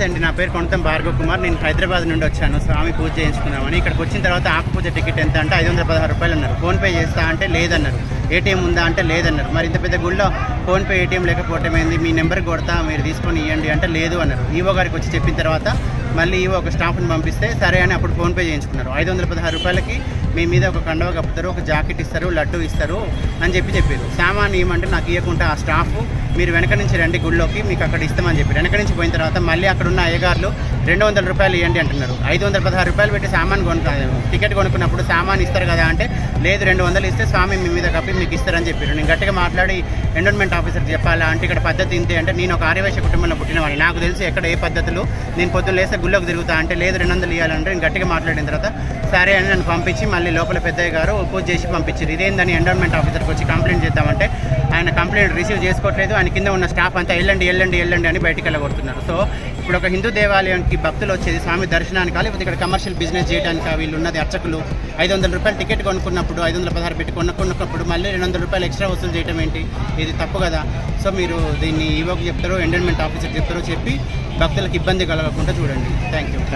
నమస్తే అండి, నా పేరు కొనతం భార్గవ్ కుమార్. నేను హైదరాబాద్ నుండి వచ్చాను స్వామి పూజ చేయించుకున్నామని. ఇక్కడికి వచ్చిన తర్వాత ఆకు పూజ టికెట్ ఎంత అంటే 516 రూపాయలు అన్నారు. ఫోన్పే చేస్తా అంటే లేదన్నారు. ఏటీఎం ఉందా అంటే లేదన్నారు. మరి ఇంత పెద్ద గుళ్ళో ఫోన్పే ఏటీఎం లేకపోవటం ఏంది, మీ నెంబర్ కొడతా మీరు తీసుకొని ఇవ్వండి అంటే లేదు అన్నారు. ఈవో గారికి వచ్చి చెప్పిన తర్వాత మళ్ళీ ఈవో ఒక స్టాఫ్ని పంపిస్తే సరే అని అప్పుడు ఫోన్పే చేయించుకున్నారు. 516 రూపాయలకి మీ మీద ఒక కండవ కప్పుతారు, ఒక జాకెట్ ఇస్తారు, లడ్డు ఇస్తారు అని చెప్పారు. సామాన్ ఇవ్వమంటే నాకు ఇవ్వకుండా ఆ స్టాఫ్ మీరు వెనక నుంచి రండి గుళ్ళోకి, మీకు అక్కడ ఇస్తామని చెప్పారు. వెనక నుంచి పోయిన తర్వాత మళ్ళీ అక్కడ ఉన్న అయ్యగారులు 200 రూపాయలు ఇవ్వండి అంటున్నారు. 516 రూపాయలు పెట్టి సామాన్ టికెట్ కొనుక్కున్నప్పుడు సామాన్ ఇస్తారు కదా అంటే లేదు 200 ఇస్తే స్వామి మీ మీద కప్పి మీకు ఇస్తారని చెప్పారు. నేను గట్టిగా మాట్లాడి ఎండోన్మెంట్ ఆఫీసర్కి చెప్పాలా అంటే ఇక్కడ పద్ధతి ఇంతే అంటే నేను ఒక ఆర్యవైశ్య కుటుంబంలో పుట్టినవాడిని, నాకు తెలిసి ఎక్కడ ఏ పద్ధతులు, నేను పొద్దున్న లేస్తే గుళ్ళోకి తిరుగుతా అంటే లేదు 200 ఇవ్వాలంటే నేను గట్టిగా మాట్లాడిన తర్వాత సరే అని నన్ను పంపించి మళ్ళీ లోపల పెద్దయ్య గారు పూజ చేసి పంపించారు. ఇదేందని ఎండోన్మెంట్ ఆఫీసర్కి వచ్చి కంప్లైంట్ చేద్దామంటే ఆయన కంప్లైంట్ రిసీవ్ చేసుకోవట్లేదు. ఆయన కింద ఉన్న స్టాఫ్ అంతా వెళ్ళండి అని బయటికి వెళ్ళగొడుతున్నారు. సో ఇప్పుడు ఒక హిందూ దేవాలయానికి భక్తులు వచ్చేది స్వామి దర్శనానికి, లేకపోతే ఇక్కడ కమర్షియల్ బిజినెస్ చేయడానికి వీళ్ళు ఉన్నది అర్చకులు 500 రూపాయలు టికెట్ కొనుక్కున్నప్పుడు 516 పెట్టి కొనుక్కున్నప్పుడు మళ్ళీ 200 రూపాయలు ఎక్స్ట్రా వసూలు చేయడం ఏంటి, ఇది తప్పు కదా. సో మీరు దీన్ని ఈవోకి చెప్తారో ఎండోన్మెంట్ ఆఫీసర్కి చెప్తారో చెప్పి భక్తులకు ఇబ్బంది కలగకుండా చూడండి. Thank you.